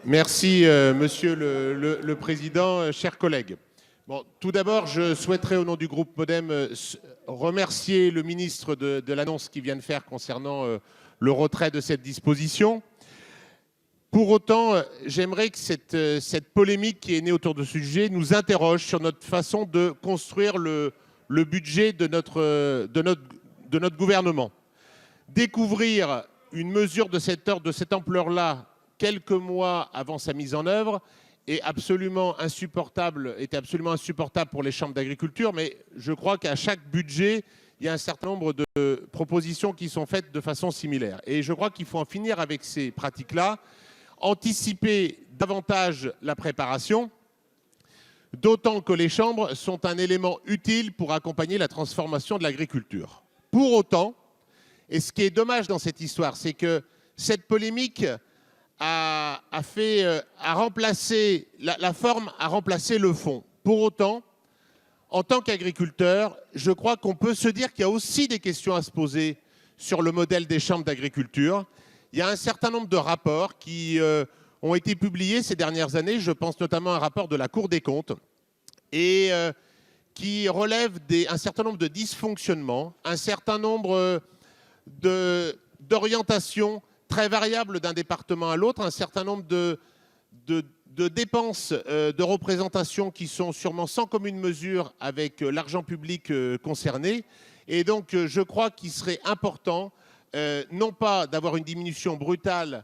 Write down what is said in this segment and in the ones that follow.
Merci, Monsieur le Président, chers collègues. Bon, tout d'abord, je souhaiterais, au nom du groupe MoDem, remercier le ministre de l'annonce qu'il vient de faire concernant le retrait de cette disposition. Pour autant, j'aimerais que cette polémique qui est née autour de ce sujet nous interroge sur notre façon de construire le budget de notre gouvernement. Découvrir une mesure de cette ampleur-là quelques mois avant sa mise en œuvre était absolument insupportable pour les chambres d'agriculture, mais je crois qu'à chaque budget, il y a un certain nombre de propositions qui sont faites de façon similaire. Et je crois qu'il faut en finir avec ces pratiques-là, anticiper davantage la préparation, d'autant que les chambres sont un élément utile pour accompagner la transformation de l'agriculture. Pour autant, et ce qui est dommage dans cette histoire, c'est que cette polémique a remplacé la forme, a remplacé le fond. Pour autant, en tant qu'agriculteur, je crois qu'on peut se dire qu'il y a aussi des questions à se poser sur le modèle des chambres d'agriculture. Il y a un certain nombre de rapports qui ont été publiés ces dernières années. Je pense notamment à un rapport de la Cour des comptes et qui relève un certain nombre de dysfonctionnements, un certain nombre d'orientations très variables d'un département à l'autre, un certain nombre de dépenses de représentation qui sont sûrement sans commune mesure avec l'argent public concerné. Et donc, je crois qu'il serait important, non pas d'avoir une diminution brutale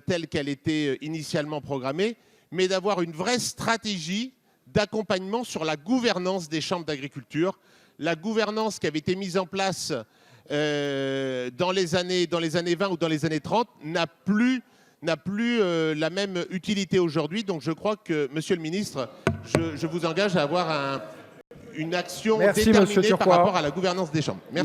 telle qu'elle était initialement programmée, mais d'avoir une vraie stratégie d'accompagnement sur la gouvernance des chambres d'agriculture. La gouvernance qui avait été mise en place dans les années 20 ou dans les années 30 n'a plus la même utilité aujourd'hui. Donc je crois que, Monsieur le Ministre, je vous engage à avoir une action déterminée par rapport à la gouvernance des chambres. Merci.